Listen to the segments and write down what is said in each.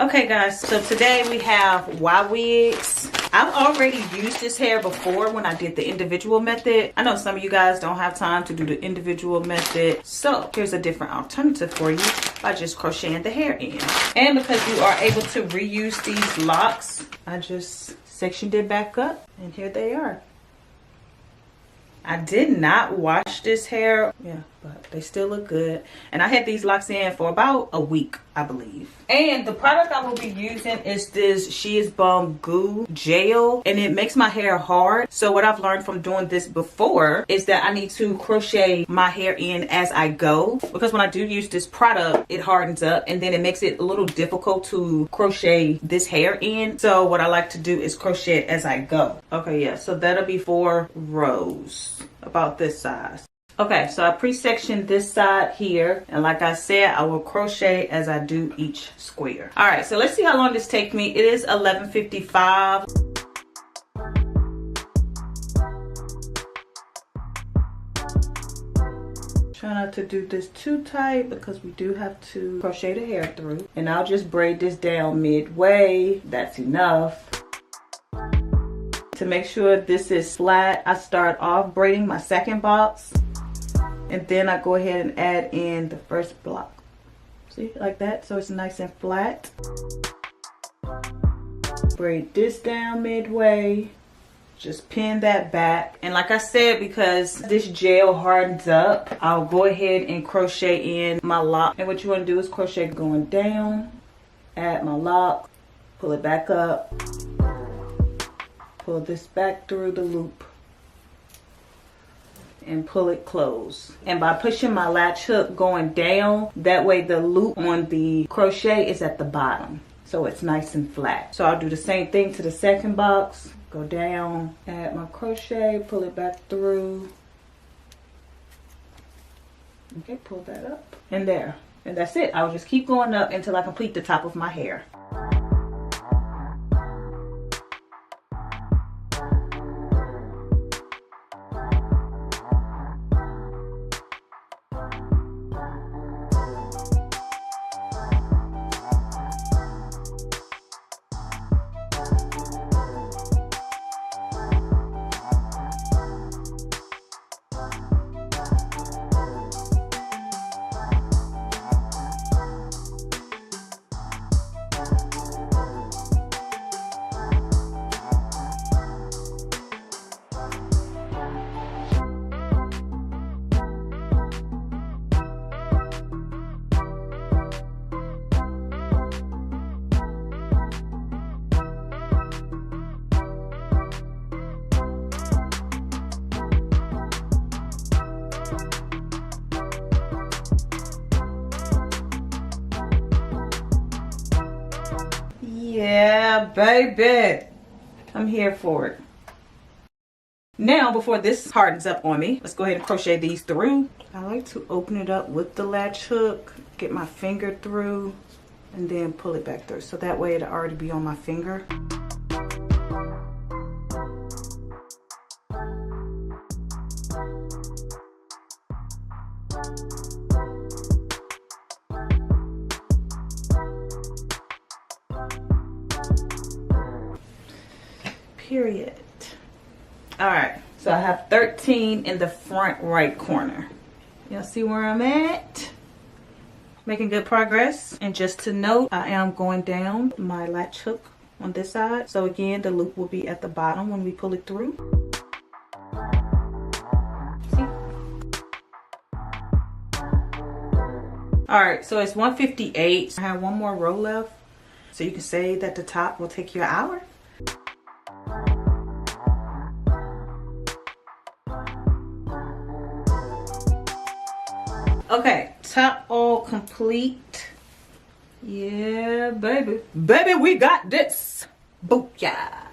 Okay guys, so today we have Ywigs. I've already used this hair before when I did the individual method. I know some of you guys don't have time to do the individual method, so here's a different alternative for you by just crocheting the hair in. And because you are able to reuse these locks, I just sectioned it back up and here they are. I did not wash this hair, but they still look good. And I had these locks in for about a week, I believe. And the product I will be using is this She Is Bum Goo Gel, and it makes my hair hard. So what I've learned from doing this before is that I need to crochet my hair in as I go, because when I do use this product, it hardens up and then it makes it a little difficult to crochet this hair in. So what I like to do is crochet it as I go. Okay, yeah, so that'll be 4 rows, about this size. Okay, so I pre-sectioned this side here, and like I said, I will crochet as I do each square. All right, so let's see how long this takes me. It is 11:55. Try not to do this too tight because we do have to crochet the hair through. And I'll just braid this down midway. That's enough. To make sure this is flat, I start off braiding my second box, and then I go ahead and add in the first block. See, like that, so it's nice and flat. Braid this down midway, just pin that back. And like I said, because this gel hardens up, I'll go ahead and crochet in my lock. And what you want to do is crochet going down, add my lock, pull it back up, pull this back through the loop and pull it close. And by pushing my latch hook going down, that way the loop on the crochet is at the bottom, so it's nice and flat. So I'll do the same thing to the second box. Go down, add my crochet, pull it back through. Okay, pull that up and there. And that's it. I'll just keep going up until I complete the top of my hair. Yeah, baby. I'm here for it. Now, before this hardens up on me, let's go ahead and crochet these through. I like to open it up with the latch hook, get my finger through, and then pull it back through. So that way it'll already be on my finger. Period. All right, so I have 13 in the front right corner. Y'all see where I'm at? Making good progress. And just to note, I am going down my latch hook on this side. So again, the loop will be at the bottom when we pull it through. See? All right, so it's 1:58. I have one more row left. So you can say that the top will take you an hour. Okay, top all complete. Yeah, baby. Baby, we got this. Booyah.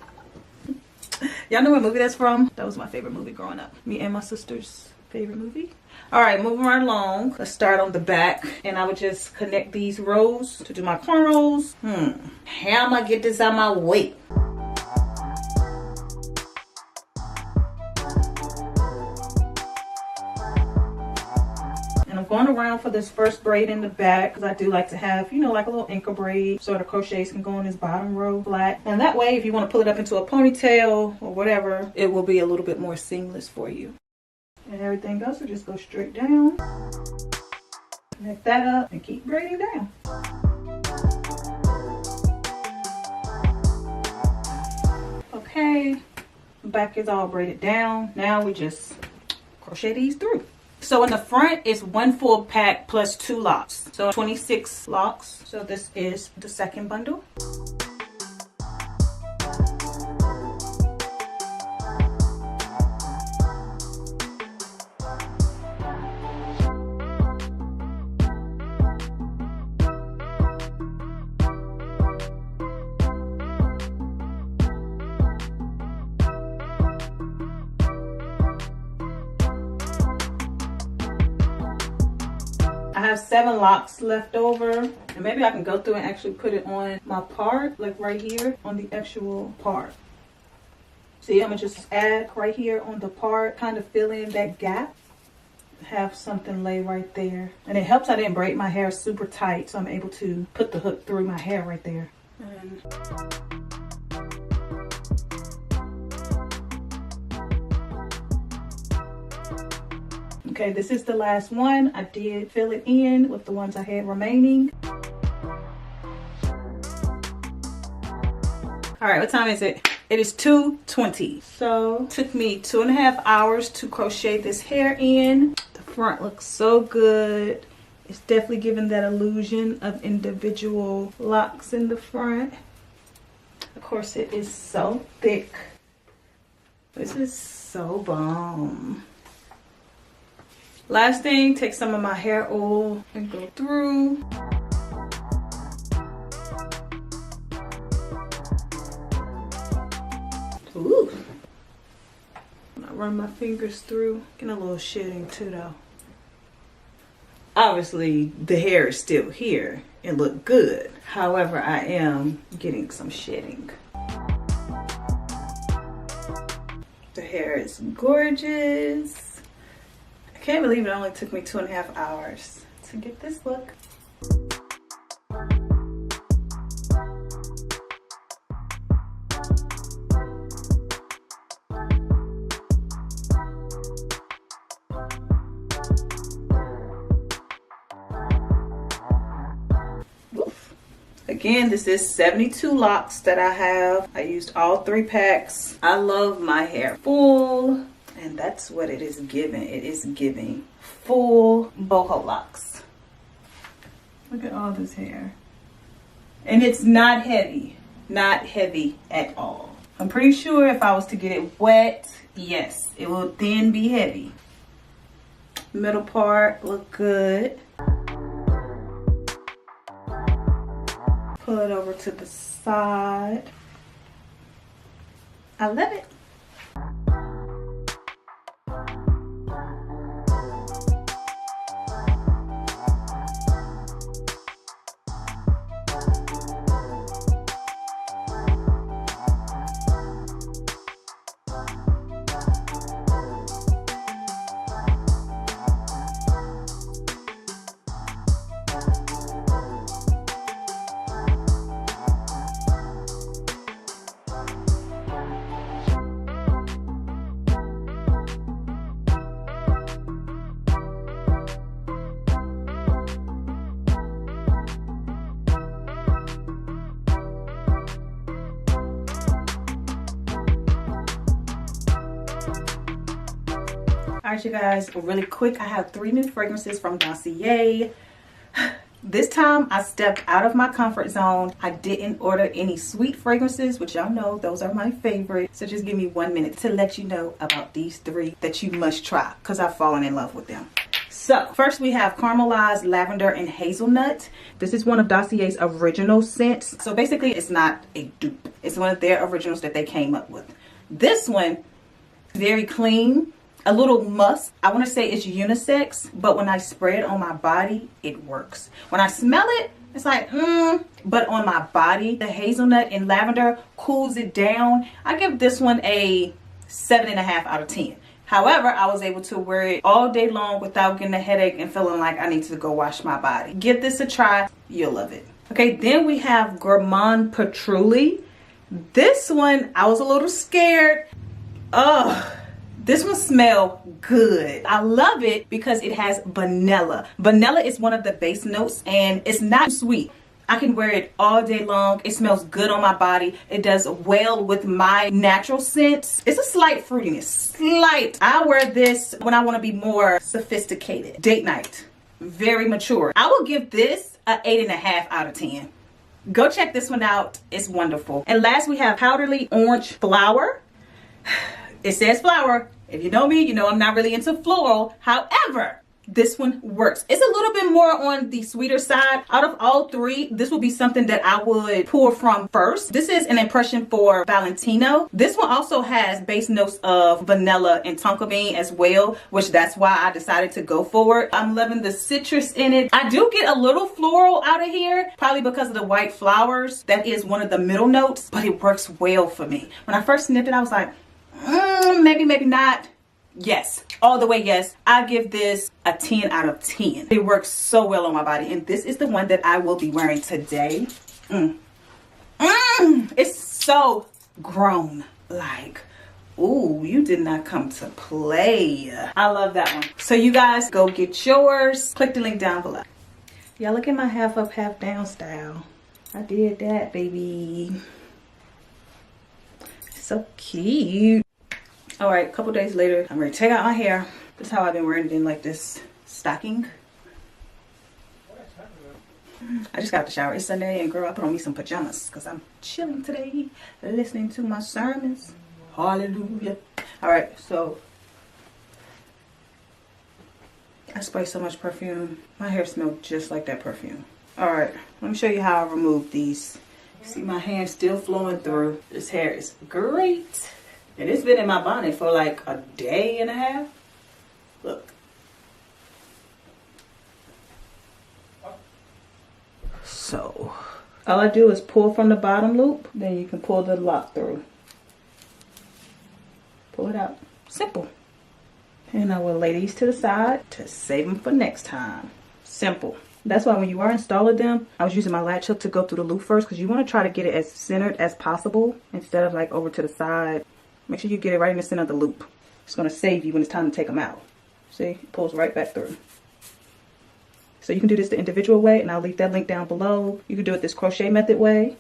Y'all know what movie that's from? That was my favorite movie growing up. Me and my sister's favorite movie. All right, moving right along. Let's start on the back. And I would just connect these rows to do my cornrows. How am I gonna get this out of my way? going around for this first braid in the back because I do like to have, you know, like a little ankle braid so the crochets can go on this bottom row flat. And that way, if you want to pull it up into a ponytail or whatever, it will be a little bit more seamless for you. And everything else will just go straight down. Connect that up and keep braiding down. Okay, back is all braided down. Now we just crochet these through. So in the front is 1 full pack plus 2 locks. So 26 locks. So this is the second bundle. I have 7 locks left over, and maybe I can go through and actually put it on my part, like right here on the actual part. See, I'm gonna just add right here on the part, kind of fill in that gap. Have something lay right there, and it helps I didn't braid my hair super tight, so I'm able to put the hook through my hair right there. And okay, this is the last one. I did fill it in with the ones I had remaining. All right, what time is it? It is 2:20. So it took me 2.5 hours to crochet this hair in. The front looks so good. It's definitely giving that illusion of individual locks in the front. Of course, it is so thick. This is so bomb. Last thing, take some of my hair oil and go through. Ooh. When I run my fingers through, getting a little shedding too though. Obviously, the hair is still here and look good. However, I am getting some shedding. The hair is gorgeous. I can't believe it only took me 2.5 hours to get this look. Oof. Again, this is 72 locks that I have. I used all 3 packs. I love my hair full. And that's what it is giving. It is giving full boho locks. Look at all this hair. And it's not heavy. Not heavy at all. I'm pretty sure if I was to get it wet, yes, it will then be heavy. Middle part look good. Pull it over to the side. I love it. Alright you guys, really quick, I have 3 new fragrances from Dossier. This time I stepped out of my comfort zone. I didn't order any sweet fragrances, which y'all know those are my favorite. So just give me 1 minute to let you know about these 3 that you must try because I've fallen in love with them. So first we have caramelized lavender and hazelnut. This is one of Dossier's original scents. So basically it's not a dupe. It's one of their originals that they came up with. This one, very clean. A little musk. I want to say it's unisex, but when I spray it on my body, it works. When I smell it, it's like, but on my body, the hazelnut and lavender cools it down. I give this one a 7.5 out of 10. However, I was able to wear it all day long without getting a headache and feeling like I need to go wash my body. Give this a try. You'll love it. Okay, then we have Gourmand Patchouli. This one, I was a little scared. Ugh. This one smells good. I love it because it has vanilla. Vanilla is one of the base notes and it's not sweet. I can wear it all day long. It smells good on my body. It does well with my natural scents. It's a slight fruitiness, slight. I wear this when I want to be more sophisticated. Date night, very mature. I will give this an 8.5 out of 10. Go check this one out. It's wonderful. And last we have Powdery Orange Flower. It says flower. If you know me, you know I'm not really into floral. However, this one works. It's a little bit more on the sweeter side. Out of all three, this will be something that I would pour from first. This is an impression for Valentino. This one also has base notes of vanilla and tonka bean as well, which that's why I decided to go for it. I'm loving the citrus in it. I do get a little floral out of here, probably because of the white flowers. That is one of the middle notes, but it works well for me. When I first sniffed it, I was like, maybe, maybe not. Yes, all the way yes. I give this a 10 out of 10. It works so well on my body, and this is the one that I will be wearing today. It's so grown. Like, ooh, you did not come to play. I love that one. So you guys go get yours. Click the link down below. Y'all look at my half up, half down style. I did that, baby. So cute. All right, a couple days later, I'm ready to take out my hair. This is how I've been wearing it in like this stocking. I just got out the shower. It's Sunday, and girl, I put on me some pajamas because I'm chilling today, listening to my sermons. Hallelujah. All right, so I spray so much perfume. My hair smells just like that perfume. All right, let me show you how I remove these. See my hand still flowing through. This hair is great. And it's been in my bonnet for like a day and a half. Look. So, all I do is pull from the bottom loop. Then you can pull the lock through. Pull it out. Simple. And I will lay these to the side to save them for next time. Simple. That's why when you are installing them, I was using my latch hook to go through the loop first, because you want to try to get it as centered as possible instead of like over to the side. Make sure you get it right in the center of the loop. It's going to save you when it's time to take them out. See, it pulls right back through. So you can do this the individual way, and I'll leave that link down below. You can do it this crochet method way.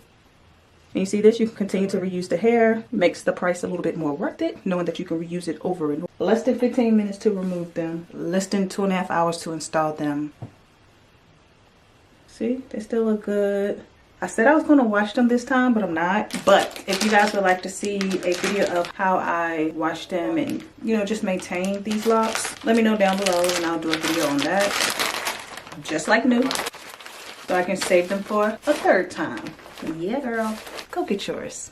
And you see this, you can continue to reuse the hair. Makes the price a little bit more worth it, knowing that you can reuse it over and over. Less than 15 minutes to remove them. Less than 2.5 hours to install them. See, they still look good. I said I was going to wash them this time, but I'm not. But if you guys would like to see a video of how I wash them and, you know, just maintain these locks, let me know down below and I'll do a video on that. Just like new. So I can save them for a third time. Yeah, girl. Go get yours.